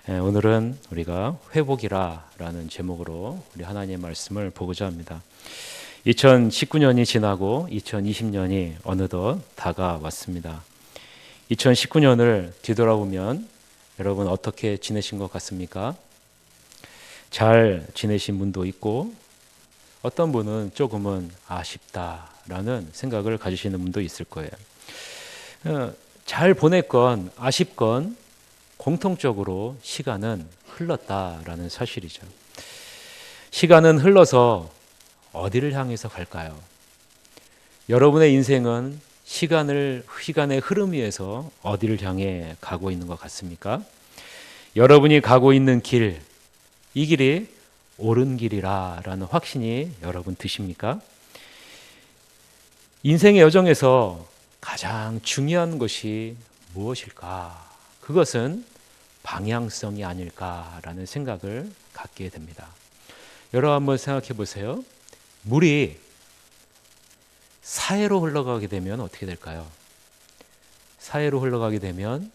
오늘은 우리가 회복이라라는 제목으로 우리 하나님의 말씀을 보고자 합니다. 2019년이 지나고 2020년이 어느덧 다가왔습니다. 2019년을 뒤돌아보면 여러분 어떻게 지내신 것 같습니까? 잘 지내신 분도 있고 어떤 분은 조금은 아쉽다라는 생각을 가지시는 분도 있을 거예요. 잘 보냈건 아쉽건 공통적으로 시간은 흘렀다라는 사실이죠. 시간은 흘러서 어디를 향해서 갈까요? 여러분의 인생은 시간의 흐름 위에서 어디를 향해 가고 있는 것 같습니까? 여러분이 가고 있는 길, 이 길이 옳은 길이라는 확신이 여러분 드십니까? 인생의 여정에서 가장 중요한 것이 무엇일까? 그것은 방향성이 아닐까라는 생각을 갖게 됩니다. 여러분 한번 생각해 보세요. 물이 사해로 흘러가게 되면 어떻게 될까요? 사해로 흘러가게 되면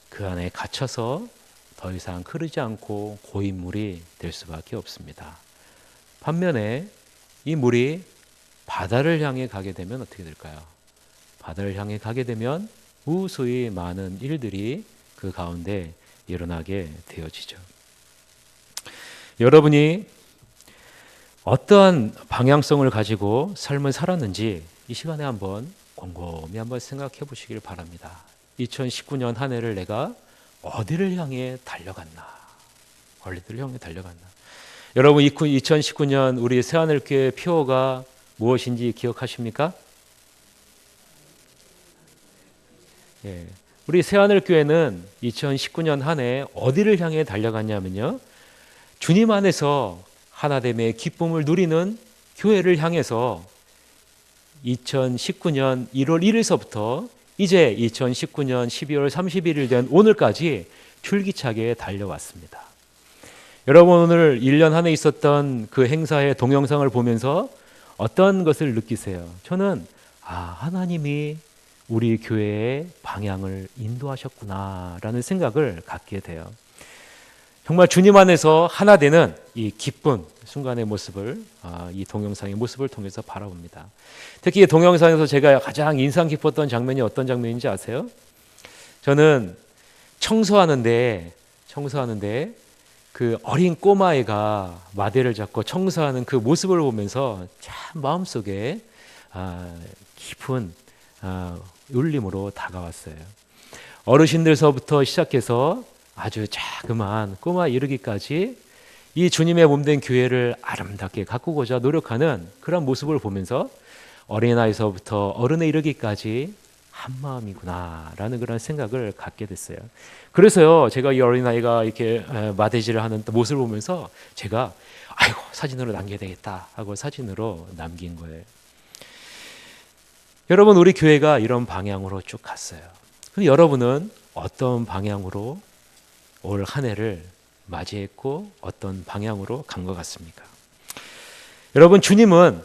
그 안에 갇혀서 더 이상 흐르지 않고 고인 물이 될 수밖에 없습니다. 반면에 이 물이 바다를 향해 가게 되면 어떻게 될까요? 바다를 향해 가게 되면 무수히 많은 일들이 그 가운데 일어나게 되어지죠. 여러분이 어떠한 방향성을 가지고 삶을 살았는지 이 시간에 한번 곰곰이 한번 생각해 보시길 바랍니다. 2019년 한 해를 내가 어디를 향해 달려갔나? 어디를 향해 달려갔나? 여러분 2019년 우리 새하늘교회 표어가 무엇인지 기억하십니까? 예. 우리 새하늘교회는 2019년 한 해 어디를 향해 달려갔냐면요. 주님 안에서 하나됨의 기쁨을 누리는 교회를 향해서 2019년 1월 1일서부터 이제 2019년 12월 31일 된 오늘까지 줄기차게 달려왔습니다. 여러분 오늘 1년 한 해 있었던 그 행사의 동영상을 보면서 어떤 것을 느끼세요? 저는 하나님이 우리 교회의 방향을 인도하셨구나라는 생각을 갖게 돼요. 정말 주님 안에서 하나 되는 이 기쁜 순간의 모습을 이 동영상의 모습을 통해서 바라봅니다. 특히 이 동영상에서 제가 가장 인상 깊었던 장면이 어떤 장면인지 아세요? 저는 청소하는데 그 어린 꼬마애가 마대를 잡고 청소하는 그 모습을 보면서 참 마음속에 깊은 울림으로 다가왔어요. 어르신들서부터 시작해서 아주 자그마한 꼬마 이르기까지 이 주님의 몸된 교회를 아름답게 가꾸고자 노력하는 그런 모습을 보면서 어린아이서부터 어른에 이르기까지 한 마음이구나라는 그런 생각을 갖게 됐어요. 그래서요, 제가 이 어린아이가 이렇게 마대질을 하는 모습을 보면서 제가 사진으로 남겨야 되겠다 하고 사진으로 남긴 거예요. 여러분 우리 교회가 이런 방향으로 쭉 갔어요. 그럼 여러분은 어떤 방향으로 올 한 해를 맞이했고 어떤 방향으로 간 것 같습니까? 여러분 주님은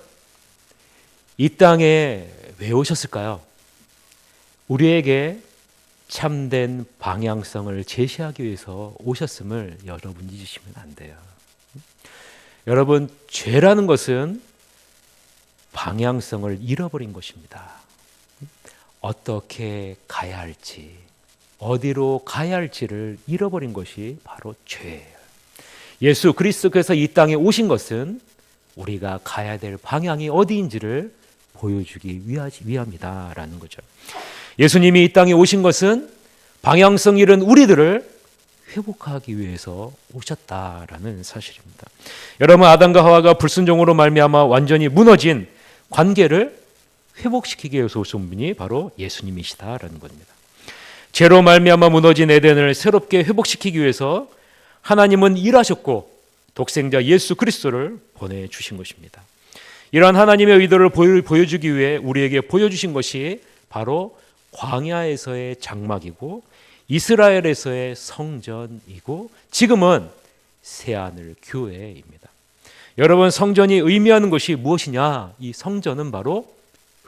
이 땅에 왜 오셨을까요? 우리에게 참된 방향성을 제시하기 위해서 오셨음을 여러분 잊으시면 안 돼요. 여러분 죄라는 것은 방향성을 잃어버린 것입니다. 어떻게 가야 할지, 어디로 가야 할지를 잃어버린 것이 바로 죄예요. 예수 그리스도께서 이 땅에 오신 것은 우리가 가야 될 방향이 어디인지를 보여주기 위함이다라는 거죠. 예수님이 이 땅에 오신 것은 방향성 잃은 우리들을 회복하기 위해서 오셨다라는 사실입니다. 여러분 아담과 하와가 불순종으로 말미암아 완전히 무너진 관계를 회복시키기 위해서 오신 분이 바로 예수님이시다라는 겁니다. 죄로 말미암아 무너진 에덴을 새롭게 회복시키기 위해서 하나님은 일하셨고 독생자 예수 그리스도를 보내주신 것입니다. 이러한 하나님의 의도를 보여주기 위해 우리에게 보여주신 것이 바로 광야에서의 장막이고 이스라엘에서의 성전이고 지금은 새하늘 교회입니다. 여러분 성전이 의미하는 것이 무엇이냐? 이 성전은 바로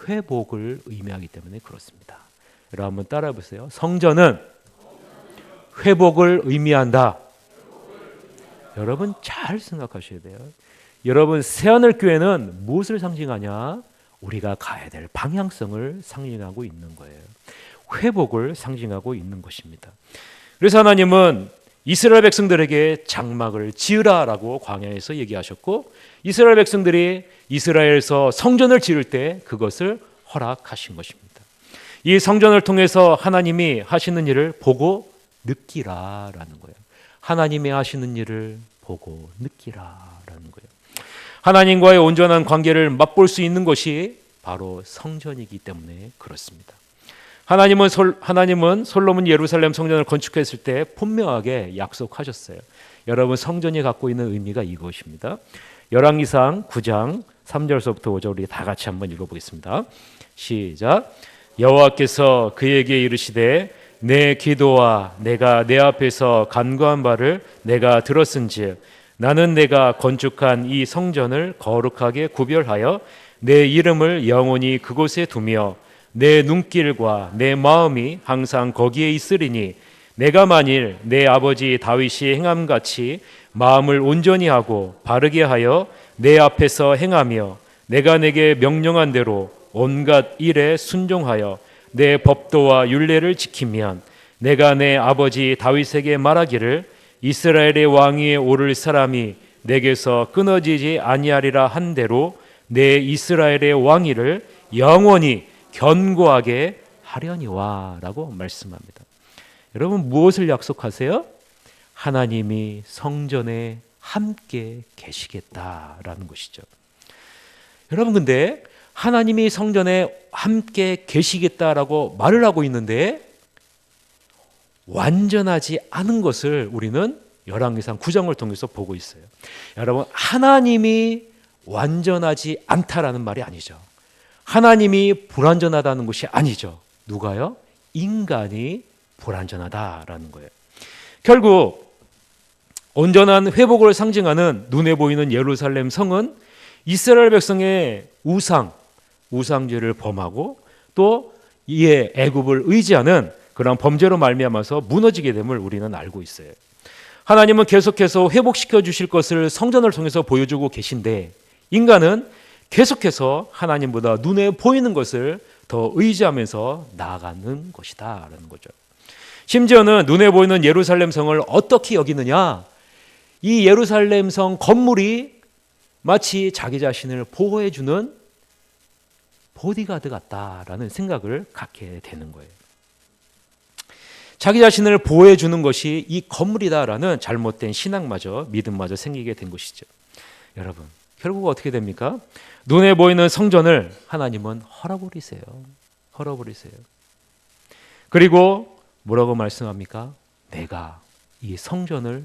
회복을 의미하기 때문에 그렇습니다. 여러분 한번 따라해 보세요. 성전은 회복을 의미한다. 여러분 잘 생각하셔야 돼요. 여러분 새하늘교회는 무엇을 상징하냐? 우리가 가야 될 방향성을 상징하고 있는 거예요. 회복을 상징하고 있는 것입니다. 그래서 하나님은 이스라엘 백성들에게 장막을 지으라라고 광야에서 얘기하셨고, 이스라엘 백성들이 이스라엘에서 성전을 지을 때 그것을 허락하신 것입니다. 이 성전을 통해서 하나님이 하시는 일을 보고 느끼라라는 거예요. 하나님이 하시는 일을 보고 느끼라라는 거예요. 하나님과의 온전한 관계를 맛볼 수 있는 것이 바로 성전이기 때문에 그렇습니다. 하나님은 솔로몬 예루살렘 성전을 건축했을 때 분명하게 약속하셨어요. 여러분 성전이 갖고 있는 의미가 이것입니다. 열왕기상 9장 3절서부터 5절 우리 다 같이 한번 읽어보겠습니다. 시작. 여호와께서 그에게 이르시되 내 기도와 내가 내 앞에서 간구한 바를 내가 들었은즉 나는 내가 건축한 이 성전을 거룩하게 구별하여 내 이름을 영원히 그곳에 두며 내 눈길과 내 마음이 항상 거기에 있으리니 내가 만일 내 아버지 다윗이 행함같이 마음을 온전히 하고 바르게 하여 내 앞에서 행하며 내가 내게 명령한 대로 온갖 일에 순종하여 내 법도와 율례를 지키면 내가 내 아버지 다윗에게 말하기를 이스라엘의 왕위에 오를 사람이 내게서 끊어지지 아니하리라 한 대로 내 이스라엘의 왕위를 영원히 견고하게 하려니와 라고 말씀합니다. 여러분 무엇을 약속하세요? 하나님이 성전에 함께 계시겠다라는 것이죠. 여러분 근데 하나님이 성전에 함께 계시겠다라고 말을 하고 있는데 완전하지 않은 것을 우리는 열왕기상 9장을 통해서 보고 있어요. 여러분 하나님이 완전하지 않다라는 말이 아니죠. 하나님이 불완전하다는 것이 아니죠. 누가요? 인간이 불완전하다라는 거예요. 결국 온전한 회복을 상징하는 눈에 보이는 예루살렘 성은 이스라엘 백성의 우상죄를 범하고 또 이에 애굽을 의지하는 그런 범죄로 말미암아서 무너지게 됨을 우리는 알고 있어요. 하나님은 계속해서 회복시켜 주실 것을 성전을 통해서 보여주고 계신데 인간은 계속해서 하나님보다 눈에 보이는 것을 더 의지하면서 나아가는 것이다 라는 거죠. 심지어는 눈에 보이는 예루살렘 성을 어떻게 여기느냐, 이 예루살렘 성 건물이 마치 자기 자신을 보호해주는 보디가드 같다라는 생각을 갖게 되는 거예요. 자기 자신을 보호해주는 것이 이 건물이다라는 잘못된 신앙마저 믿음마저 생기게 된 것이죠. 여러분 결국 어떻게 됩니까? 눈에 보이는 성전을 하나님은 헐어버리세요. 그리고 뭐라고 말씀합니까? 내가 이 성전을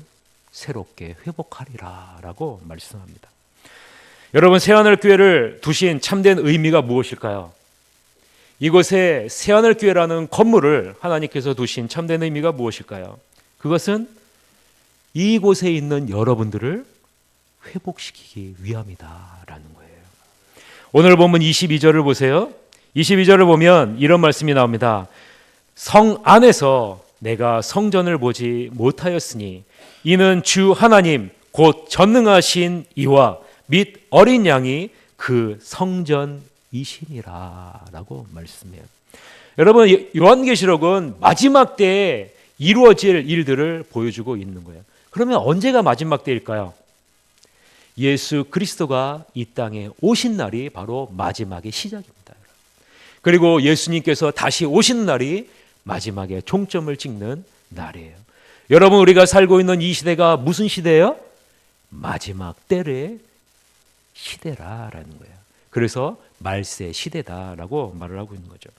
새롭게 회복하리라 라고 말씀합니다. 여러분 새하늘교회를 두신 참된 의미가 무엇일까요? 이곳에 새하늘교회라는 건물을 하나님께서 두신 참된 의미가 무엇일까요? 그것은 이곳에 있는 여러분들을 회복시키기 위함이다라는 거예요. 오늘 본문 22절을 보세요. 22절을 보면 이런 말씀이 나옵니다. 성 안에서 내가 성전을 보지 못하였으니 이는 주 하나님 곧 전능하신 이와 및 어린 양이 그 성전이시니라 라고 말씀해요. 여러분 요한계시록은 마지막 때에 이루어질 일들을 보여주고 있는 거예요. 그러면 언제가 마지막 때일까요? 예수 그리스도가 이 땅에 오신 날이 바로 마지막의 시작입니다. 그리고 예수님께서 다시 오시는 날이 마지막에 종점을 찍는 날이에요. 여러분 우리가 살고 있는 이 시대가 무슨 시대예요? 마지막 때의 시대라라는 거예요. 그래서 말세 시대다라고 말을 하고 있는 거죠.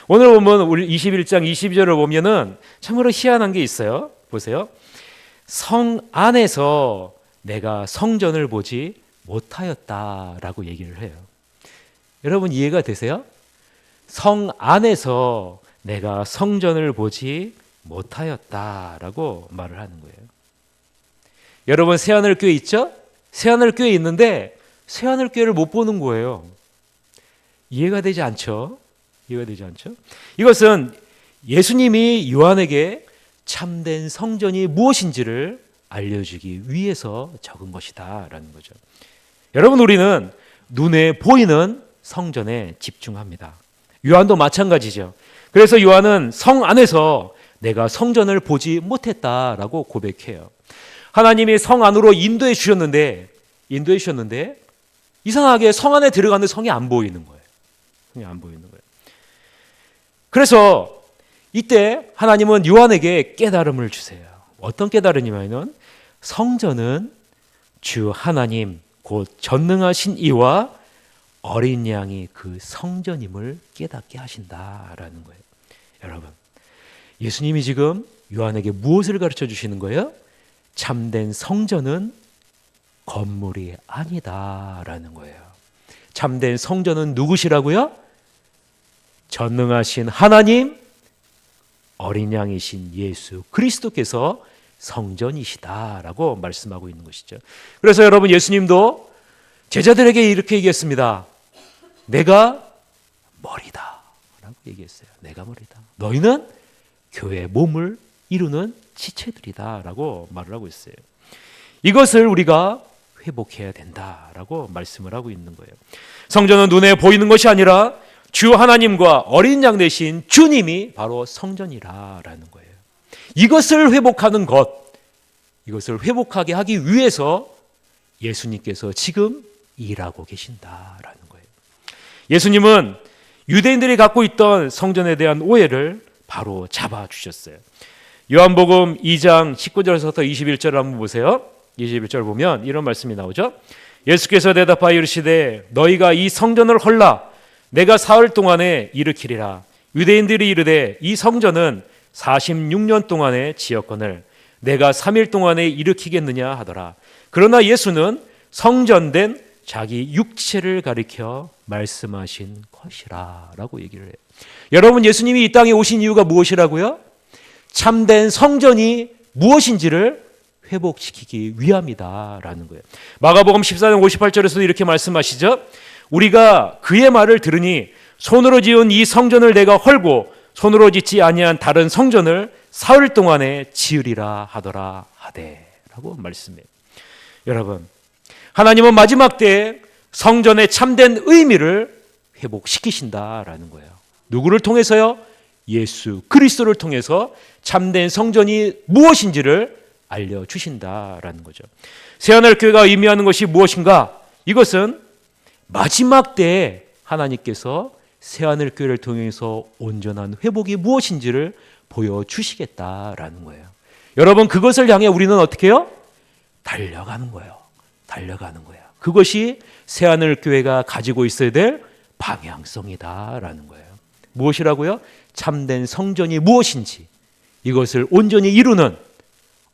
오늘 보면 우리 21장 22절을 보면은 참으로 희한한 게 있어요. 보세요. 성 안에서 내가 성전을 보지 못하였다라고 얘기를 해요. 여러분 이해가 되세요? 성 안에서 내가 성전을 보지 못하였다라고 말을 하는 거예요. 여러분 새하늘교회 있죠? 새하늘교회 있는데 새하늘교회를 못 보는 거예요. 이해가 되지 않죠? 이것은 예수님이 요한에게 참된 성전이 무엇인지를 알려주기 위해서 적은 것이다 라는 거죠. 여러분, 우리는 눈에 보이는 성전에 집중합니다. 요한도 마찬가지죠. 그래서 요한은 성 안에서 내가 성전을 보지 못했다라고 고백해요. 하나님이 성 안으로 인도해 주셨는데 이상하게 성 안에 들어가는 성이 안 보이는 거예요. 성이 안 보이는 거예요. 그래서 이때 하나님은 요한에게 깨달음을 주세요. 어떤 깨달음이냐면 성전은 주 하나님 곧 전능하신 이와 어린 양이 그 성전임을 깨닫게 하신다라는 거예요. 여러분, 예수님이 지금 요한에게 무엇을 가르쳐 주시는 거예요? 참된 성전은 건물이 아니다라는 거예요. 참된 성전은 누구시라고요? 전능하신 하나님, 어린 양이신 예수 그리스도께서 성전이시다라고 말씀하고 있는 것이죠. 그래서 여러분, 예수님도 제자들에게 이렇게 얘기했습니다. 내가 머리다 라고 얘기했어요. 내가 머리다. 너희는 교회의 몸을 이루는 지체들이다 라고 말을 하고 있어요. 이것을 우리가 회복해야 된다라고 말씀을 하고 있는 거예요. 성전은 눈에 보이는 것이 아니라 주 하나님과 어린 양 되신 주님이 바로 성전이라는 거예요. 이것을 회복하는 것, 이것을 회복하게 하기 위해서 예수님께서 지금 일하고 계신다라는 거예요. 예수님은 유대인들이 갖고 있던 성전에 대한 오해를 바로 잡아주셨어요. 요한복음 2장 19절에서부터 21절을 한번 보세요. 21절 보면 이런 말씀이 나오죠. 예수께서 대답하여 이르시되 너희가 이 성전을 헐라 내가 사흘 동안에 일으키리라. 유대인들이 이르되 이 성전은 46년 동안에 지었거늘 내가 3일 동안에 일으키겠느냐 하더라. 그러나 예수는 성전된 자기 육체를 가리켜 말씀하신 것이라 라고 얘기를 해요. 여러분, 예수님이 이 땅에 오신 이유가 무엇이라고요? 참된 성전이 무엇인지를 회복시키기 위함이다 라는 거예요. 마가복음 14장 58절에서도 이렇게 말씀하시죠. 우리가 그의 말을 들으니 손으로 지은 이 성전을 내가 헐고 손으로 짓지 아니한 다른 성전을 사흘 동안에 지으리라 하더라 하되 라고 말씀해요. 여러분, 하나님은 마지막 때에 성전의 참된 의미를 회복시키신다라는 거예요. 누구를 통해서요? 예수 그리스도를 통해서 참된 성전이 무엇인지를 알려주신다라는 거죠. 새하늘 교회가 의미하는 것이 무엇인가? 이것은 마지막 때에 하나님께서 새하늘 교회를 통해서 온전한 회복이 무엇인지를 보여주시겠다라는 거예요. 여러분, 그것을 향해 우리는 어떻게 해요? 달려가는 거예요. 달려가는 거예요. 그것이 새하늘 교회가 가지고 있어야 될 방향성이다라는 거예요. 무엇이라고요? 참된 성전이 무엇인지 이것을 온전히 이루는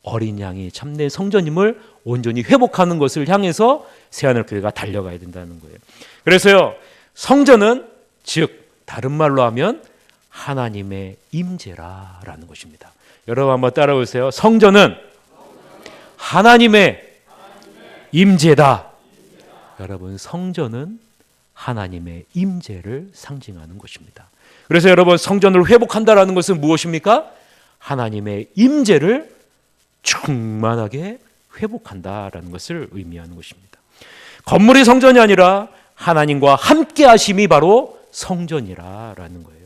어린 양이 참된 성전임을 온전히 회복하는 것을 향해서 새하늘 교회가 달려가야 된다는 거예요. 그래서요, 성전은 즉 다른 말로 하면 하나님의 임재라라는 것입니다. 여러분 한번 따라오세요. 성전은 하나님의 임재다. 여러분, 성전은 하나님의 임재를 상징하는 것입니다. 그래서 여러분, 성전을 회복한다라는 것은 무엇입니까? 하나님의 임재를 충만하게 회복한다라는 것을 의미하는 것입니다. 건물이 성전이 아니라 하나님과 함께 하심이 바로 성전이라는 거예요.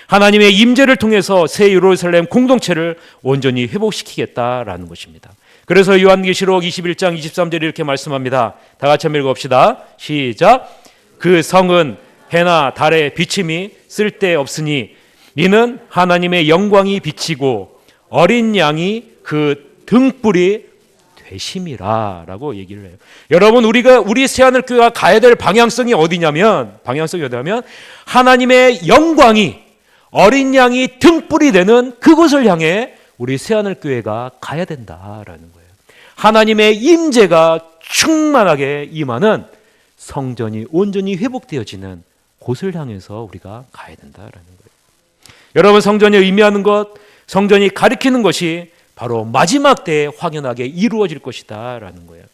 하나님의 임재를 통해서 새 예루살렘 공동체를 온전히 회복시키겠다라는 것입니다. 그래서 요한계시록 21장 23절에 이렇게 말씀합니다. 다 같이 한번 읽어봅시다. 시작. 그 성은 해나 달의 비침이 쓸데없으니 이는 하나님의 영광이 비치고 어린 양이 그 등불이 되심이라 라고 얘기를 해요. 여러분, 우리 새하늘 교회가 가야 될 방향성이 어디냐면 하나님의 영광이 어린 양이 등불이 되는 그곳을 향해 우리 새하늘 교회가 가야 된다라는 거예요. 하나님의 임재가 충만하게 임하는 성전이 온전히 회복되어지는 곳을 향해서 우리가 가야 된다라는 거예요. 여러분, 성전이 의미하는 것, 성전이 가리키는 것이 바로 마지막 때에 확연하게 이루어질 것이다 라는 거예요.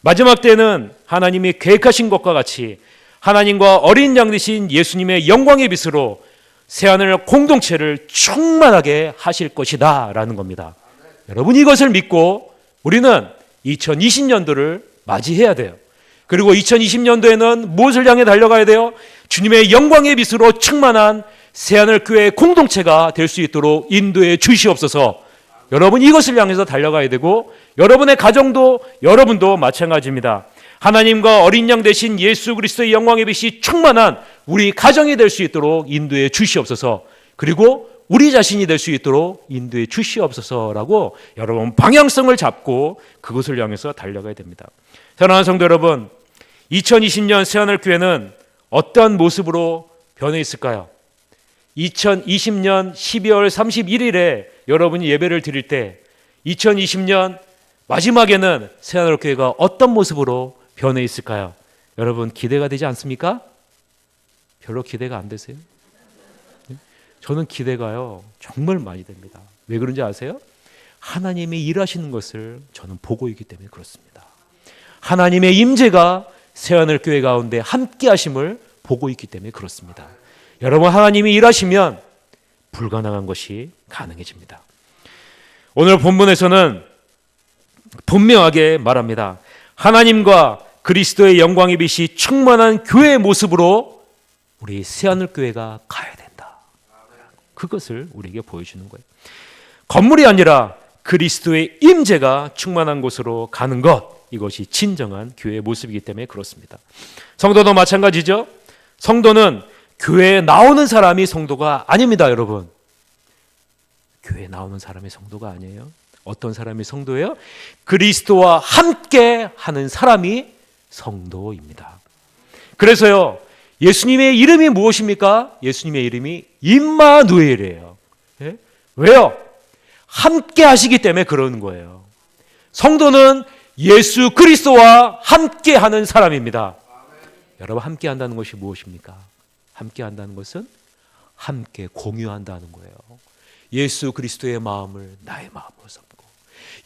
마지막 때는 하나님이 계획하신 것과 같이 하나님과 어린 양 되신 예수님의 영광의 빛으로 새하늘 공동체를 충만하게 하실 것이다 라는 겁니다. 여러분, 이것을 믿고 우리는 2020년도를 맞이해야 돼요. 그리고 2020년도에는 무엇을 향해 달려가야 돼요? 주님의 영광의 빛으로 충만한 새하늘교회 공동체가 될 수 있도록 인도해 주시옵소서. 여러분, 이것을 향해서 달려가야 되고, 여러분의 가정도, 여러분도 마찬가지입니다. 하나님과 어린 양 대신 예수 그리스도의 영광의 빛이 충만한 우리 가정이 될 수 있도록 인도해 주시옵소서. 그리고 우리 자신이 될 수 있도록 인도해 주시옵소서라고 여러분 방향성을 잡고 그것을 향해서 달려가야 됩니다. 사랑하는 성도 여러분, 2020년 새하늘교회는 어떤 모습으로 변해 있을까요? 2020년 12월 31일에 여러분이 예배를 드릴 때 2020년 마지막에는 새하늘교회가 어떤 모습으로 변해 있을까요? 여러분 기대가 되지 않습니까? 별로 기대가 안 되세요? 저는 기대가요 정말 많이 됩니다. 왜 그런지 아세요? 하나님이 일하시는 것을 저는 보고 있기 때문에 그렇습니다. 하나님의 임재가 새하늘교회 가운데 함께 하심을 보고 있기 때문에 그렇습니다. 여러분, 하나님이 일하시면 불가능한 것이 가능해집니다. 오늘 본문에서는 분명하게 말합니다. 하나님과 그리스도의 영광의 빛이 충만한 교회의 모습으로 우리 새하늘교회가 가야 된다. 그것을 우리에게 보여주는 거예요. 건물이 아니라 그리스도의 임재가 충만한 곳으로 가는 것, 이것이 진정한 교회의 모습이기 때문에 그렇습니다. 성도도 마찬가지죠. 성도는 교회에 나오는 사람이 성도가 아닙니다. 여러분, 교회에 나오는 사람이 성도가 아니에요. 어떤 사람이 성도예요? 그리스도와 함께 하는 사람이 성도입니다. 그래서요, 예수님의 이름이 무엇입니까? 예수님의 이름이 임마누엘이에요. 예? 왜요? 함께 하시기 때문에 그러는 거예요. 성도는 예수 그리스도와 함께 하는 사람입니다. 여러분, 함께 한다는 것이 무엇입니까? 함께 한다는 것은 함께 공유한다는 거예요. 예수 그리스도의 마음을 나의 마음으로 삼고,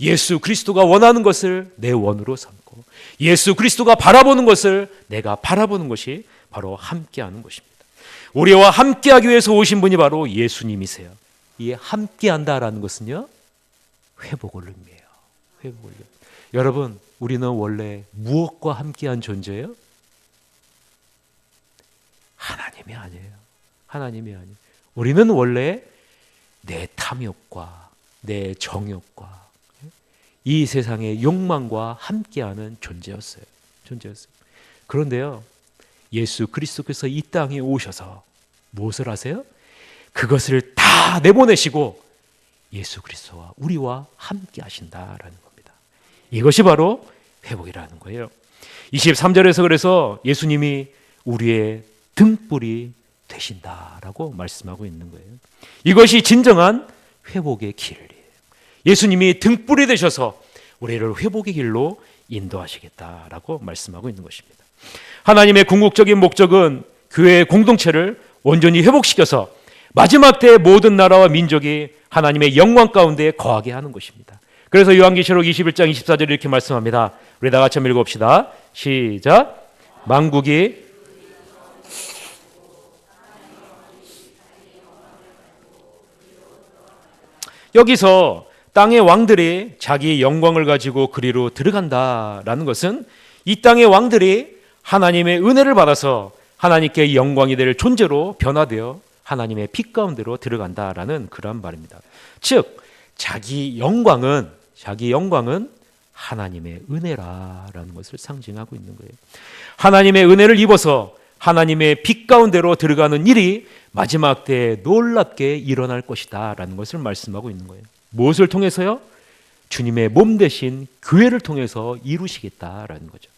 예수 그리스도가 원하는 것을 내 원으로 삼고, 예수 그리스도가 바라보는 것을 내가 바라보는 것이 바로 함께하는 것입니다. 우리와 함께하기 위해서 오신 분이 바로 예수님이세요. 이 함께한다라는 것은요, 회복을 의미해요. 회복을 의미해요. 여러분, 우리는 원래 무엇과 함께한 존재예요? 하나님이 아니에요. 하나님이 아니에요. 우리는 원래 내 탐욕과 내 정욕과 이 세상의 욕망과 함께하는 존재였어요. 그런데요, 예수 그리스도께서 이 땅에 오셔서 무엇을 하세요? 그것을 다 내보내시고 예수 그리스도와 우리와 함께 하신다라는 겁니다. 이것이 바로 회복이라는 거예요. 23절에서 그래서 예수님이 우리의 등불이 되신다라고 말씀하고 있는 거예요. 이것이 진정한 회복의 길이에요. 예수님이 등불이 되셔서 우리를 회복의 길로 인도하시겠다라고 말씀하고 있는 것입니다. 하나님의 궁극적인 목적은 교회의 공동체를 온전히 회복시켜서 마지막 때의 모든 나라와 민족이 하나님의 영광 가운데 거하게 하는 것입니다. 그래서 요한계시록 21장 24절에 이렇게 말씀합니다. 우리 다 같이 한번 읽어봅시다. 시작. 만국이 여기서 땅의 왕들이 자기 영광을 가지고 그리로 들어간다라는 것은 이 땅의 왕들이 하나님의 은혜를 받아서 하나님께 영광이 될 존재로 변화되어 하나님의 빛 가운데로 들어간다라는 그런 말입니다. 즉 자기 영광은 하나님의 은혜라는 것을 상징하고 있는 거예요. 하나님의 은혜를 입어서 하나님의 빛 가운데로 들어가는 일이 마지막 때에 놀랍게 일어날 것이다 라는 것을 말씀하고 있는 거예요. 무엇을 통해서요? 주님의 몸 대신 교회를 통해서 이루시겠다라는 거죠.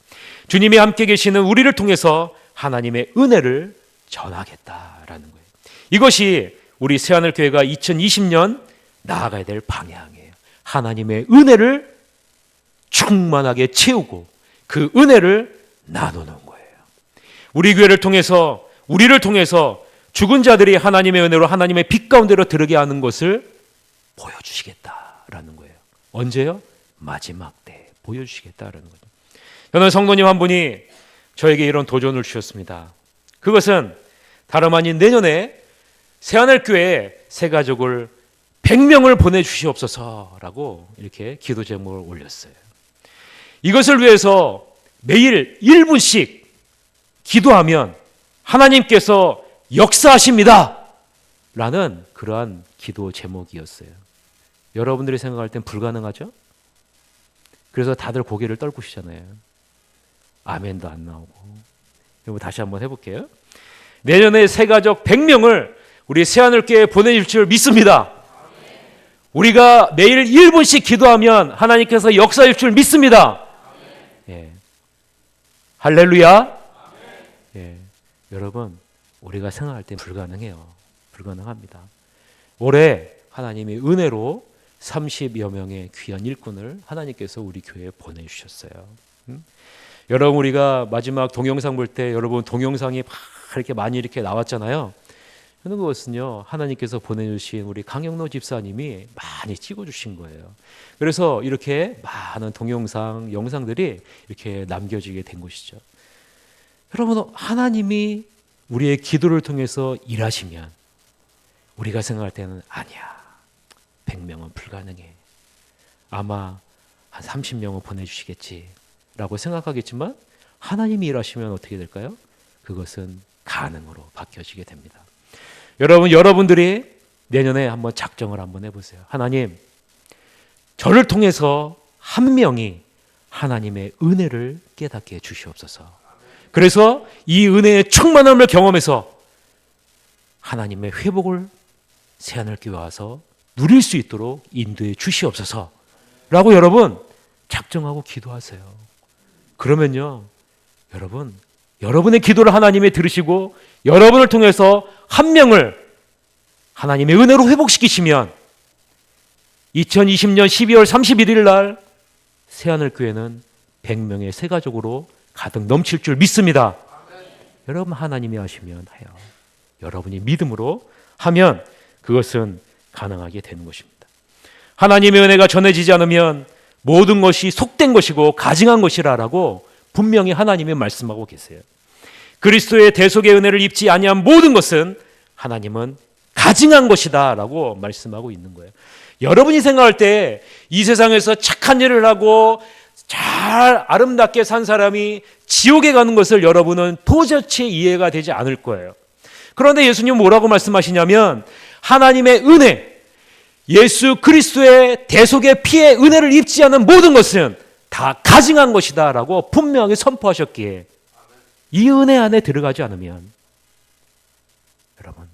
주님이 함께 계시는 우리를 통해서 하나님의 은혜를 전하겠다라는 거예요. 이것이 우리 새하늘교회가 2020년 나아가야 될 방향이에요. 하나님의 은혜를 충만하게 채우고 그 은혜를 나누는 거예요. 우리 교회를 통해서, 우리를 통해서 죽은 자들이 하나님의 은혜로 하나님의 빛 가운데로 들어게 하는 것을 보여주시겠다라는 거예요. 언제요? 마지막 때 보여주시겠다라는 거죠. 저는 성도님 한 분이 저에게 이런 도전을 주셨습니다. 그것은 다름 아닌 내년에 새하늘교회 새 가족을 100명을 보내주시옵소서라고 이렇게 기도 제목을 올렸어요. 이것을 위해서 매일 1분씩 기도하면 하나님께서 역사하십니다 라는 그러한 기도 제목이었어요. 여러분들이 생각할 땐 불가능하죠? 그래서 다들 고개를 떨구시잖아요. 아멘도 안 나오고. 여러분 다시 한번 해볼게요. 내년에 새가족 100명을 우리 새하늘교회에 보내줄 줄 믿습니다. 우리가 매일 1분씩 기도하면 하나님께서 역사할 줄 믿습니다. 예. 할렐루야. 예. 여러분 우리가 생각할 땐 불가능해요. 불가능합니다. 올해 하나님이 은혜로 30여 명의 귀한 일꾼을 하나님께서 우리 교회에 보내주셨어요. 여러분 우리가 마지막 동영상 볼 때 여러분 동영상이 막 이렇게 많이 이렇게 나왔잖아요. 그런 것은요 하나님께서 보내주신 우리 강영로 집사님이 많이 찍어주신 거예요. 그래서 이렇게 많은 동영상 영상들이 이렇게 남겨지게 된 것이죠. 여러분 하나님이 우리의 기도를 통해서 일하시면 우리가 생각할 때는 아니야 100명은 불가능해 아마 한 30명은 보내주시겠지 라고 생각하겠지만 하나님이 일하시면 어떻게 될까요? 그것은 가능으로 바뀌어지게 됩니다. 여러분들이 내년에 한번 작정을 한번 해보세요. 하나님, 저를 통해서 한 명이 하나님의 은혜를 깨닫게 해주시옵소서. 그래서 이 은혜의 충만함을 경험해서 하나님의 회복을 새하늘교회 와서 누릴 수 있도록 인도해 주시옵소서 라고 여러분 작정하고 기도하세요. 그러면요 여러분 여러분의 기도를 하나님이 들으시고 여러분을 통해서 한 명을 하나님의 은혜로 회복시키시면 2020년 12월 31일 날 새하늘교회는 100명의 새가족으로 가득 넘칠 줄 믿습니다. 여러분 하나님이 하시면 해요. 여러분이 믿음으로 하면 그것은 가능하게 되는 것입니다. 하나님의 은혜가 전해지지 않으면 모든 것이 속된 것이고 가증한 것이라라고 분명히 하나님이 말씀하고 계세요. 그리스도의 대속의 은혜를 입지 아니한 모든 것은 하나님은 가증한 것이다 라고 말씀하고 있는 거예요. 여러분이 생각할 때 이 세상에서 착한 일을 하고 잘 아름답게 산 사람이 지옥에 가는 것을 여러분은 도저히 이해가 되지 않을 거예요. 그런데 예수님은 뭐라고 말씀하시냐면 하나님의 은혜, 예수 그리스도의 대속의 피의 은혜를 입지 않은 모든 것은 다 가증한 것이다 라고 분명히 선포하셨기에 이 은혜 안에 들어가지 않으면 여러분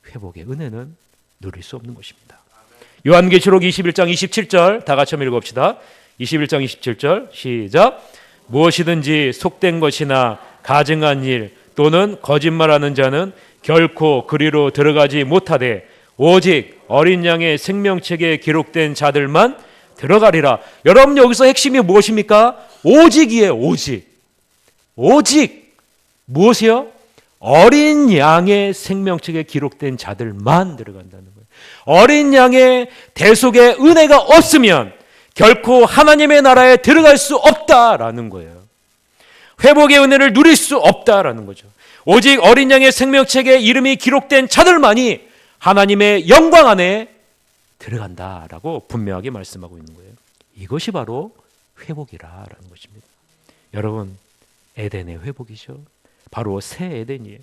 회복의 은혜는 누릴 수 없는 것입니다. 요한계시록 21장 27절 다 같이 한번 읽어봅시다. 21장 27절 시작. 무엇이든지 속된 것이나 가증한 일 또는 거짓말하는 자는 결코 그리로 들어가지 못하되 오직 어린 양의 생명책에 기록된 자들만 들어가리라. 여러분 여기서 핵심이 무엇입니까? 오직이에요. 오직 무엇이요? 어린 양의 생명책에 기록된 자들만 들어간다는 거예요. 어린 양의 대속의 은혜가 없으면 결코 하나님의 나라에 들어갈 수 없다라는 거예요. 회복의 은혜를 누릴 수 없다라는 거죠. 오직 어린 양의 생명책에 이름이 기록된 자들만이 하나님의 영광 안에 들어간다라고 분명하게 말씀하고 있는 거예요. 이것이 바로 회복이라는 것입니다. 여러분 에덴의 회복이죠. 바로 새 에덴이에요.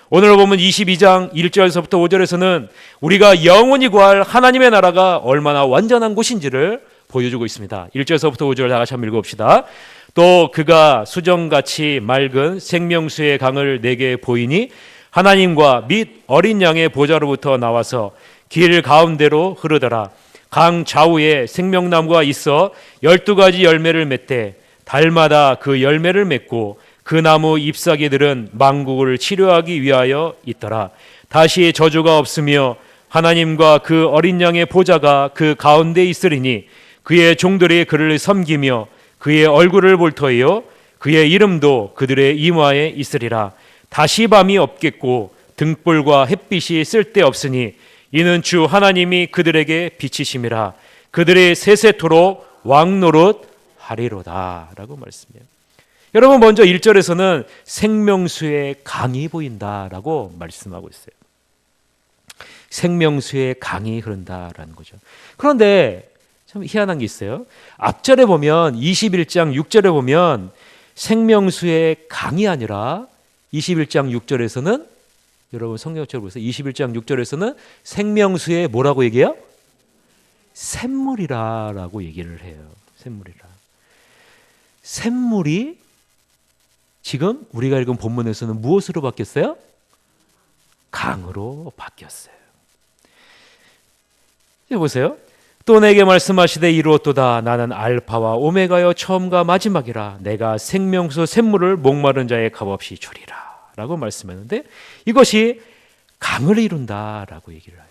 오늘 보면 22장 1절에서부터 5절에서는 우리가 영원히 구할 하나님의 나라가 얼마나 완전한 곳인지를 보여주고 있습니다. 1절에서부터 5절 다 같이 한번 읽어봅시다. 또 그가 수정같이 맑은 생명수의 강을 내게 보이니 하나님과 및 어린 양의 보좌로부터 나와서 길 가운데로 흐르더라. 강 좌우에 생명나무가 있어 12가지 열매를 맺되 달마다 그 열매를 맺고 그 나무 잎사귀들은 만국을 치료하기 위하여 있더라. 다시 저주가 없으며 하나님과 그 어린 양의 보좌가 그 가운데 있으리니 그의 종들이 그를 섬기며 그의 얼굴을 볼 터이요 그의 이름도 그들의 이마에 있으리라. 다시 밤이 없겠고 등불과 햇빛이 쓸데없으니 이는 주 하나님이 그들에게 비치심이라. 그들이 세세토록 왕노릇 하리로다 라고 말씀해요. 여러분 먼저 1절에서는 생명수의 강이 보인다라고 말씀하고 있어요. 생명수의 강이 흐른다라는 거죠. 그런데 참 희한한 게 있어요. 앞절에 보면 21장 6절에 보면 생명수의 강이 아니라 21장 6절에서는 여러분 성경처럼 보세요. 21장 6절에서는 생명수의 뭐라고 얘기해요? 샘물이라고 얘기를 해요. 샘물이라. 샘물이 지금 우리가 읽은 본문에서는 무엇으로 바뀌었어요? 강으로 바뀌었어요. 이제 보세요. 또 내게 말씀하시되 이루었도다. 나는 알파와 오메가여 처음과 마지막이라. 내가 생명수 샘물을 목마른 자의 값없이 주리라 라고 말씀했는데 이것이 강을 이룬다라고 얘기를 해요.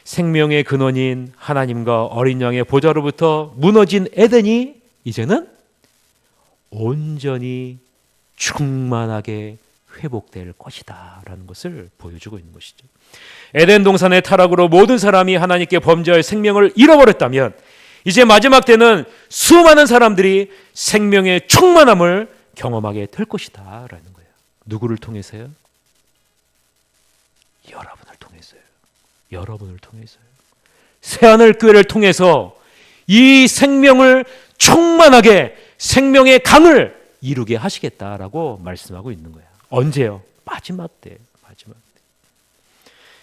생명의 근원인 하나님과 어린 양의 보좌로부터 무너진 에덴이 이제는 온전히 충만하게 회복될 것이다 라는 것을 보여주고 있는 것이죠. 에덴 동산의 타락으로 모든 사람이 하나님께 범죄할 생명을 잃어버렸다면 이제 마지막 때는 수많은 사람들이 생명의 충만함을 경험하게 될 것이다 라는 거예요. 누구를 통해서요? 여러분을 통해서요. 여러분을 통해서요. 새하늘 교회를 통해서 이 생명을 충만하게 생명의 강을 이루게 하시겠다라고 말씀하고 있는 거예요. 언제요? 마지막 때. 마지막 때.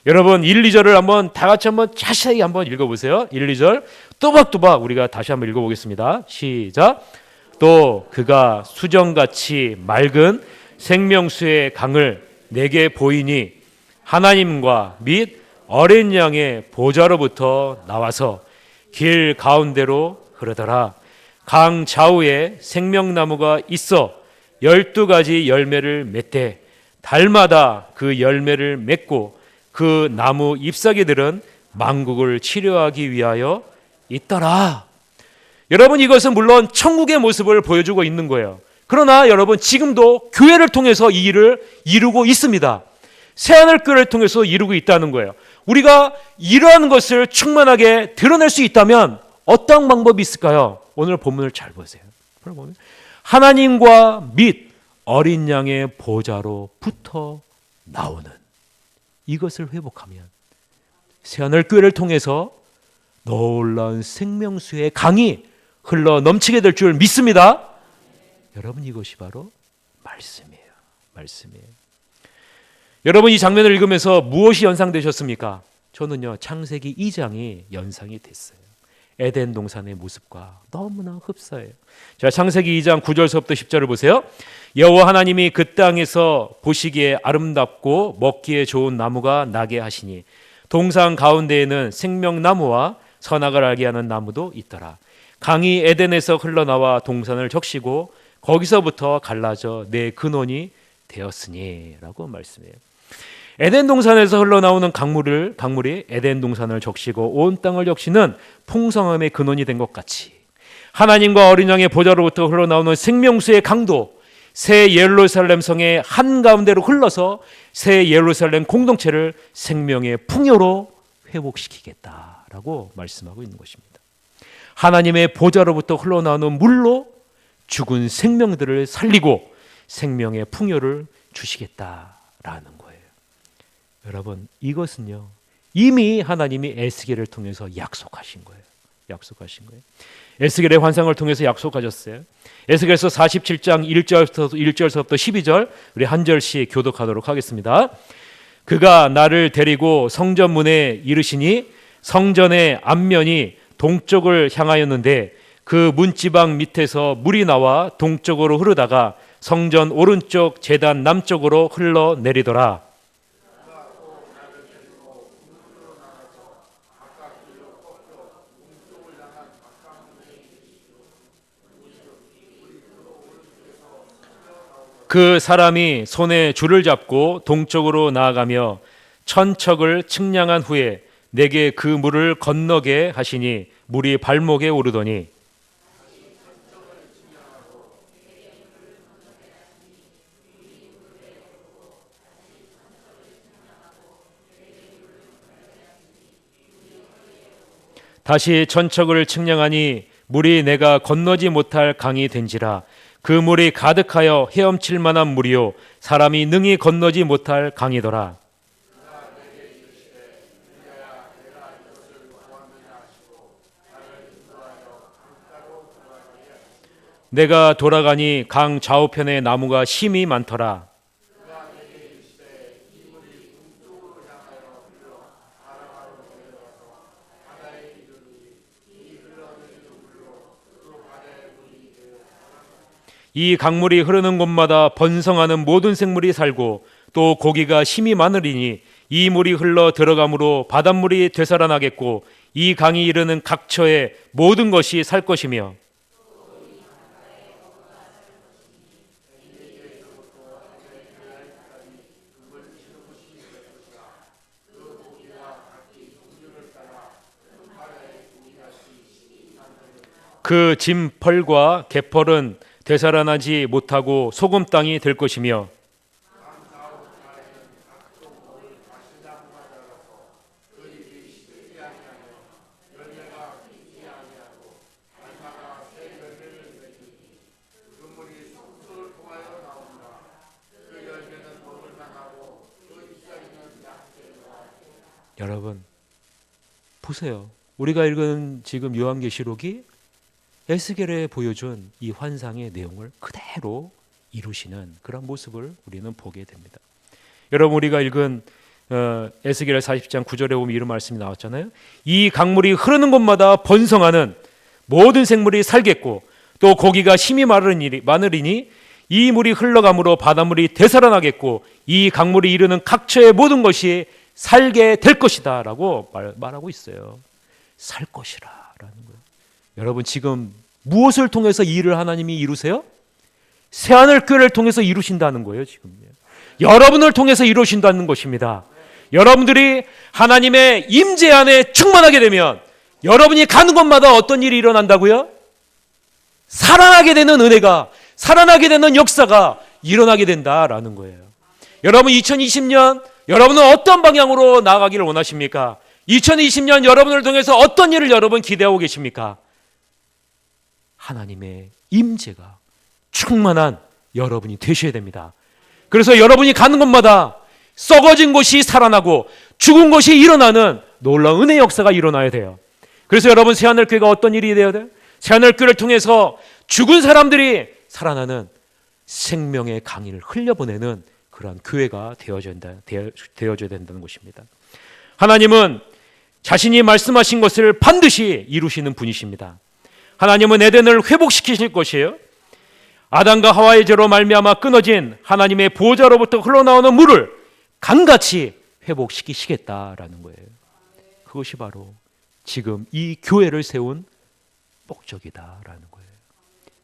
여러분 1, 2절을 한번 다 같이 한번 자세히 한번 읽어보세요. 1, 2절 또박또박 우리가 다시 한번 읽어보겠습니다. 시작. 또 그가 수정같이 맑은 생명수의 강을 내게 보이니 하나님과 및 어린 양의 보좌로부터 나와서 길 가운데로 흐르더라. 강 좌우에 생명나무가 있어 12가지 열매를 맺되 달마다 그 열매를 맺고 그 나무 잎사귀들은 만국을 치료하기 위하여 있더라. 여러분 이것은 물론 천국의 모습을 보여주고 있는 거예요. 그러나 여러분 지금도 교회를 통해서 이 일을 이루고 있습니다. 새하늘 교회를 통해서 이루고 있다는 거예요. 우리가 이러한 것을 충만하게 드러낼 수 있다면 어떤 방법이 있을까요? 오늘 본문을 잘 보세요. 하나님과 및 어린 양의 보좌로부터 나오는 이것을 회복하면 새하늘 교회를 통해서 놀라운 생명수의 강이 흘러 넘치게 될 줄 믿습니다. 여러분 이것이 바로 말씀이에요. 말씀이에요. 여러분 이 장면을 읽으면서 무엇이 연상되셨습니까? 저는요 창세기 2장이 연상이 됐어요. 에덴 동산의 모습과 너무나 흡사해요. 자, 창세기 2장 9절서부터 10절을 보세요. 여호와 하나님이 그 땅에서 보시기에 아름답고 먹기에 좋은 나무가 나게 하시니 동산 가운데에는 생명나무와 선악을 알게 하는 나무도 있더라. 강이 에덴에서 흘러나와 동산을 적시고 거기서부터 갈라져 내 근원이 되었으니 라고 말씀해요. 에덴 동산에서 흘러나오는 강물이 에덴 동산을 적시고 온 땅을 적시는 풍성함의 근원이 된 것 같이 하나님과 어린 양의 보좌로부터 흘러나오는 생명수의 강도 새 예루살렘 성의 한가운데로 흘러서 새 예루살렘 공동체를 생명의 풍요로 회복시키겠다라고 말씀하고 있는 것입니다. 하나님의 보좌로부터 흘러나오는 물로 죽은 생명들을 살리고 생명의 풍요를 주시겠다라는 거예요. 여러분 이것은요 이미 하나님이 에스겔을 통해서 약속하신 거예요. 약속하신 거예요. 에스겔의 환상을 통해서 약속하셨어요. 에스겔서 47장 1절서부터 12절 우리 한 절씩 교독하도록 하겠습니다. 그가 나를 데리고 성전 문에 이르시니 성전의 앞면이 동쪽을 향하였는데 그 문지방 밑에서 물이 나와 동쪽으로 흐르다가 성전 오른쪽 제단 남쪽으로 흘러내리더라. 그 사람이 손에 줄을 잡고 동쪽으로 나아가며 천척을 측량한 후에 내게 그 물을 건너게 하시니 물이 발목에 오르더니 다시 천척을 측량하니 물이 내가 건너지 못할 강이 된지라. 그 물이 가득하여 헤엄칠 만한 물이요 사람이 능히 건너지 못할 강이더라. 내가 돌아가니 강 좌우편에 나무가 심이 많더라. 이 강물이 흐르는 곳마다 번성하는 모든 생물이 살고 또 고기가 심이 많으리니 이 물이 흘러 들어가므로 바닷물이 되살아나겠고 이 강이 이르는 각처에 모든 것이 살 것이며 그 진펄과 개펄은 되살아나지 못하고 소금 땅이 될 것이며 여러분 보세요. 우리가 읽은 지금 요한계시록이 에스겔에 보여준 이 환상의 내용을 그대로 이루시는 그런 모습을 우리는 보게 됩니다. 여러분 우리가 읽은 에스겔 40장 9절에 보면 이런 말씀이 나왔잖아요. 이 강물이 흐르는 곳마다 번성하는 모든 생물이 살겠고 또 고기가 심이 많으리니 이 물이 흘러가므로 바닷물이 되살아나겠고 이 강물이 이르는 각처의 모든 것이 살게 될 것이다 라고 말하고 있어요. 살 것이라 라는 거예요. 여러분 지금 무엇을 통해서 이 일을 하나님이 이루세요? 새하늘교회를 통해서 이루신다는 거예요. 지금 여러분을 통해서 이루신다는 것입니다. 여러분들이 하나님의 임재 안에 충만하게 되면 여러분이 가는 곳마다 어떤 일이 일어난다고요? 살아나게 되는 은혜가, 살아나게 되는 역사가 일어나게 된다라는 거예요. 여러분 2020년 여러분은 어떤 방향으로 나아가기를 원하십니까? 2020년 여러분을 통해서 어떤 일을 여러분 기대하고 계십니까? 하나님의 임재가 충만한 여러분이 되셔야 됩니다. 그래서 여러분이 가는 곳마다 썩어진 곳이 살아나고 죽은 곳이 일어나는 놀라운 은혜 역사가 일어나야 돼요. 그래서 여러분 새하늘교회가 어떤 일이 되어야 돼요? 새하늘교회를 통해서 죽은 사람들이 살아나는 생명의 강의를 흘려보내는 그러한 교회가 되어져야 된다는 것입니다. 하나님은 자신이 말씀하신 것을 반드시 이루시는 분이십니다. 하나님은 에덴을 회복시키실 것이에요. 아담과 하와의 죄로 말미암아 끊어진 하나님의 보호자로부터 흘러나오는 물을 강같이 회복시키시겠다라는 거예요. 그것이 바로 지금 이 교회를 세운 목적이다라는 거예요.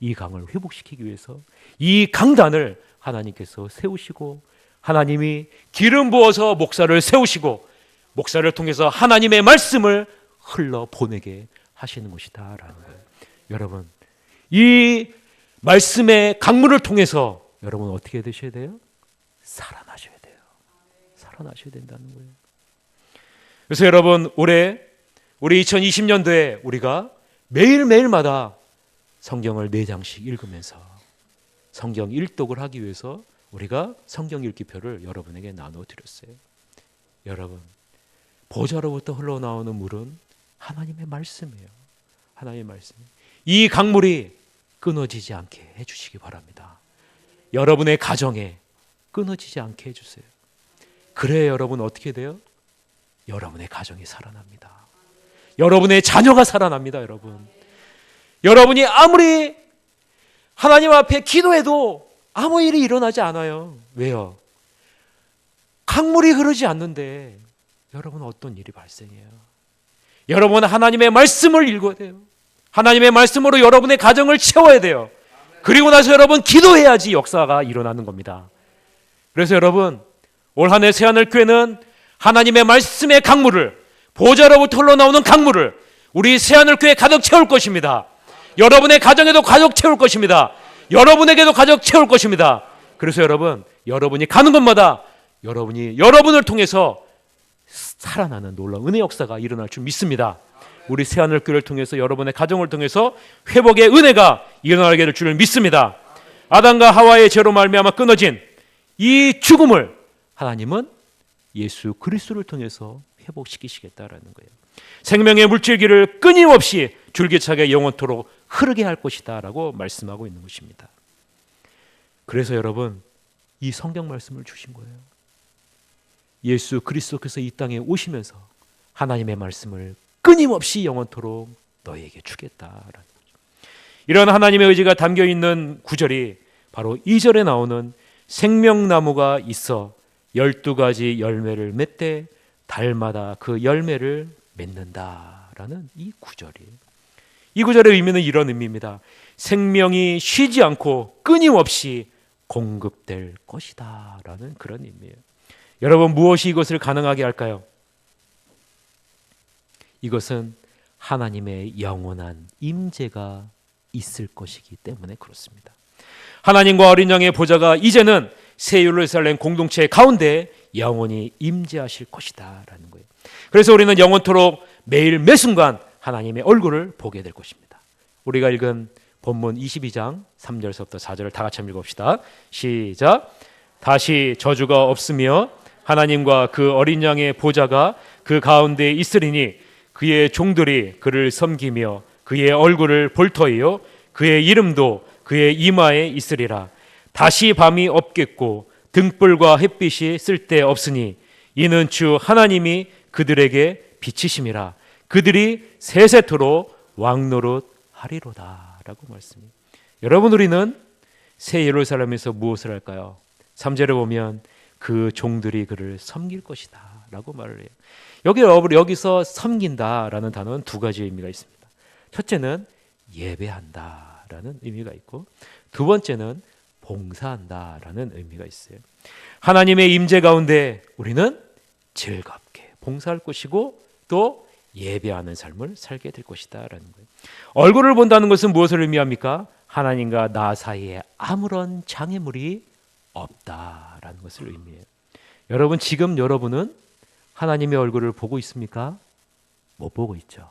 이 강을 회복시키기 위해서 이 강단을 하나님께서 세우시고 하나님이 기름 부어서 목사를 세우시고 목사를 통해서 하나님의 말씀을 흘러보내게 하시는 것이다라는 거예요. 여러분 이 말씀의 강물을 통해서 여러분 어떻게 되셔야 돼요? 살아나셔야 돼요. 살아나셔야 된다는 거예요. 그래서 여러분 올해 우리 2020년도에 우리가 매일매일마다 성경을 4장씩 읽으면서 성경 일독을 하기 위해서 우리가 성경 읽기표를 여러분에게 나눠드렸어요. 여러분 보좌로부터 흘러나오는 물은 하나님의 말씀이에요. 하나님의 말씀. 이 강물이 끊어지지 않게 해주시기 바랍니다. 여러분의 가정에 끊어지지 않게 해주세요. 그래야 여러분 어떻게 돼요? 여러분의 가정이 살아납니다. 여러분의 자녀가 살아납니다. 여러분이 아무리 하나님 앞에 기도해도 아무 일이 일어나지 않아요. 왜요? 강물이 흐르지 않는데 여러분 어떤 일이 발생해요? 여러분은 하나님의 말씀을 읽어야 돼요. 하나님의 말씀으로 여러분의 가정을 채워야 돼요. 그리고 나서 여러분 기도해야지 역사가 일어나는 겁니다. 그래서 여러분 올 한 해 새하늘교회는 하나님의 말씀의 강물을 보좌로부터 흘러나오는 강물을 우리 새하늘교회에 가득 채울 것입니다. 여러분의 가정에도 가득 채울 것입니다. 여러분에게도 가득 채울 것입니다. 그래서 여러분이 가는 곳마다 여러분을 통해서 살아나는 놀라운 은혜 역사가 일어날 줄 믿습니다. 우리 새하늘교회를 통해서 여러분의 가정을 통해서 회복의 은혜가 일어나게 될 줄 믿습니다. 아담과 하와의 죄로 말미암아 끊어진 이 죽음을 하나님은 예수 그리스도를 통해서 회복시키시겠다라는 거예요. 생명의 물줄기를 끊임없이 줄기차게 영원토록 흐르게 할 것이다 라고 말씀하고 있는 것입니다. 그래서 여러분, 이 성경 말씀을 주신 거예요. 예수 그리스도께서 이 땅에 오시면서 하나님의 말씀을 끊임없이 영원토록 너희에게 주겠다라는 거죠. 이런 하나님의 의지가 담겨 있는 구절이 바로 2절에 나오는 생명나무가 있어 12가지 열매를 맺되 달마다 그 열매를 맺는다라는 이 구절이에요. 이 구절의 의미는 이런 의미입니다. 생명이 쉬지 않고 끊임없이 공급될 것이다 라는 그런 의미예요. 여러분, 무엇이 이것을 가능하게 할까요? 이것은 하나님의 영원한 임재가 있을 것이기 때문에 그렇습니다. 하나님과 어린 양의 보좌가 이제는 새 예루살렘 공동체 가운데 영원히 임재하실 것이다 라는 거예요. 그래서 우리는 영원토록 매일 매순간 하나님의 얼굴을 보게 될 것입니다. 우리가 읽은 본문 22장 3절서부터 4절을 다 같이 한번 읽읍시다. 시작. 다시 저주가 없으며 하나님과 그 어린 양의 보좌가 그 가운데 있으리니 그의 종들이 그를 섬기며 그의 얼굴을 볼 터이요 그의 이름도 그의 이마에 있으리라. 다시 밤이 없겠고 등불과 햇빛이 쓸데없으니 이는 주 하나님이 그들에게 빛이심이라. 그들이 세세토록 왕노릇하리로다 라고 말씀해요. 여러분, 우리는 새 예루살렘에서 무엇을 할까요? 3절에 보면 그 종들이 그를 섬길 것이다 라고 말을 해요. 여기서 섬긴다 라는 단어는 두 가지 의미가 있습니다. 첫째는 예배한다 라는 의미가 있고, 두 번째는 봉사한다 라는 의미가 있어요. 하나님의 임재 가운데 우리는 즐겁게 봉사할 것이고 또 예배하는 삶을 살게 될 것이다 라는 거예요. 얼굴을 본다는 것은 무엇을 의미합니까? 하나님과 나 사이에 아무런 장애물이 없다라는 것을 의미해요. 여러분, 지금 여러분은 하나님의 얼굴을 보고 있습니까? 못 보고 있죠.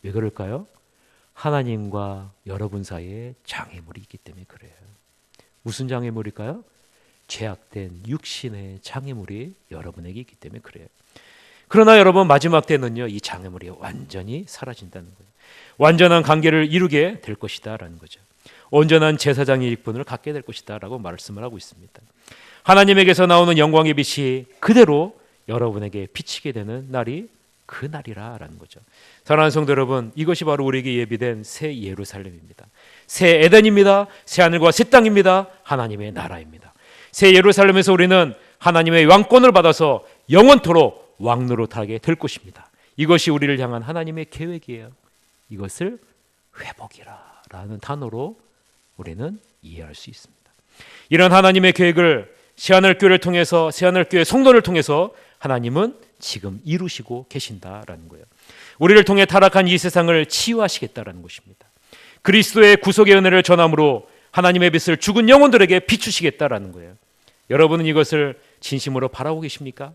왜 그럴까요? 하나님과 여러분 사이에 장애물이 있기 때문에 그래요. 무슨 장애물일까요? 죄악된 육신의 장애물이 여러분에게 있기 때문에 그래요. 그러나 여러분, 마지막 때는요, 이 장애물이 완전히 사라진다는 거예요. 완전한 관계를 이루게 될 것이다 라는 거죠. 온전한 제사장의 일꾼을 갖게 될 것이다 라고 말씀을 하고 있습니다. 하나님에게서 나오는 영광의 빛이 그대로 여러분에게 비치게 되는 날이 그 날이라 라는 거죠. 사랑하는 성도 여러분, 이것이 바로 우리에게 예비된 새 예루살렘입니다. 새 에덴입니다. 새 하늘과 새 땅입니다. 하나님의 나라입니다. 새 예루살렘에서 우리는 하나님의 왕권을 받아서 영원토록 왕노릇하게 될 것입니다. 이것이 우리를 향한 하나님의 계획이에요. 이것을 회복이라는 단어로 우리는 이해할 수 있습니다. 이런 하나님의 계획을 새하늘교회를 통해서, 새하늘교회 성도를 통해서 하나님은 지금 이루시고 계신다라는 거예요. 우리를 통해 타락한 이 세상을 치유하시겠다라는 것입니다. 그리스도의 구속의 은혜를 전함으로 하나님의 빛을 죽은 영혼들에게 비추시겠다라는 거예요. 여러분은 이것을 진심으로 바라고 계십니까?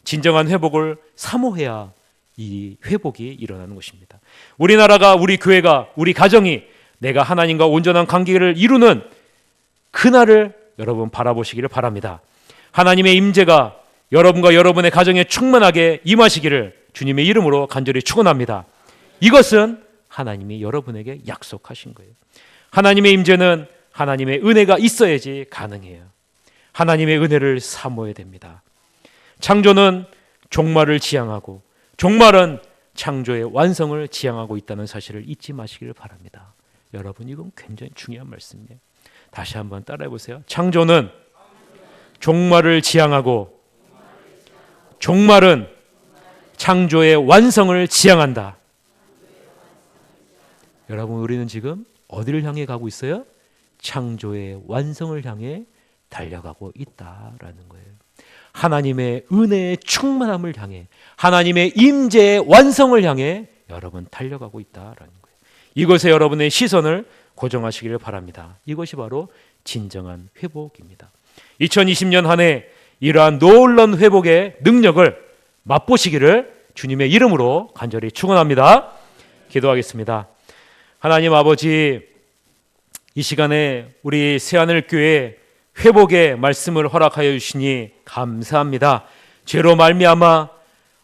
진정한 회복을 사모해야 이 회복이 일어나는 것입니다. 우리나라가, 우리 교회가, 우리 가정이 내가 하나님과 온전한 관계를 이루는 그날을 여러분 바라보시기를 바랍니다. 하나님의 임재가 여러분과 여러분의 가정에 충만하게 임하시기를 주님의 이름으로 간절히 축원합니다. 이것은 하나님이 여러분에게 약속하신 거예요. 하나님의 임재는 하나님의 은혜가 있어야지 가능해요. 하나님의 은혜를 사모해야 됩니다. 창조는 종말을 지향하고 종말은 창조의 완성을 지향하고 있다는 사실을 잊지 마시기를 바랍니다. 여러분, 이건 굉장히 중요한 말씀이에요. 다시 한번 따라해 보세요. 창조는 종말을 지향하고 종말은 창조의 완성을 지향한다. 여러분, 우리는 지금 어디를 향해 가고 있어요? 창조의 완성을 향해 달려가고 있다라는 거예요. 하나님의 은혜의 충만함을 향해, 하나님의 임재의 완성을 향해 여러분 달려가고 있다라는 거예요. 이것에 여러분의 시선을 고정하시기를 바랍니다. 이것이 바로 진정한 회복입니다. 2020년 한 해 이러한 놀라운 회복의 능력을 맛보시기를 주님의 이름으로 간절히 축원합니다. 기도하겠습니다. 하나님 아버지, 이 시간에 우리 새하늘교회 회복의 말씀을 허락하여 주시니 감사합니다. 죄로 말미암아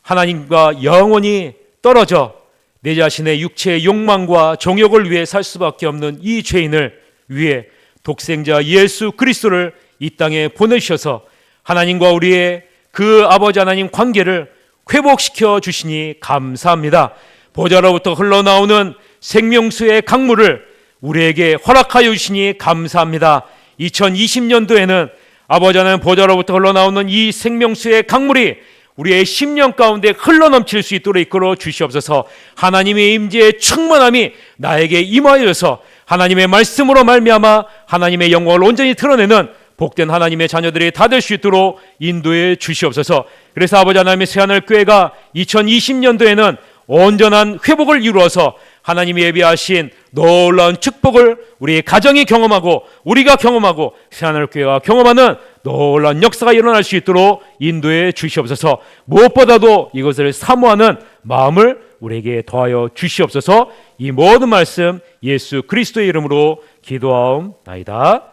하나님과 영원히 떨어져 내 자신의 육체의 욕망과 정욕을 위해 살 수밖에 없는 이 죄인을 위해 독생자 예수 그리스도를 이 땅에 보내주셔서 하나님과 우리의 그 아버지 하나님 관계를 회복시켜 주시니 감사합니다. 보좌로부터 흘러나오는 생명수의 강물을 우리에게 허락하여 주시니 감사합니다. 2020년도에는 아버지 하나님 보좌로부터 흘러나오는 이 생명수의 강물이 우리의 심령 가운데 흘러넘칠 수 있도록 이끌어 주시옵소서. 하나님의 임재의 충만함이 나에게 임하여서 하나님의 말씀으로 말미암아 하나님의 영광을 온전히 드러내는 복된 하나님의 자녀들이 다 될 수 있도록 인도해 주시옵소서. 그래서 아버지 하나님의 새하늘 교회가 2020년도에는 온전한 회복을 이루어서 하나님이 예비하신 놀라운 축복을 우리 가정이 경험하고 우리가 경험하고 새하늘 교회가 경험하는 놀라운 역사가 일어날 수 있도록 인도해 주시옵소서. 무엇보다도 이것을 사모하는 마음을 우리에게 더하여 주시옵소서. 이 모든 말씀 예수 그리스도의 이름으로 기도하옵나이다.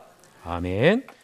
아멘.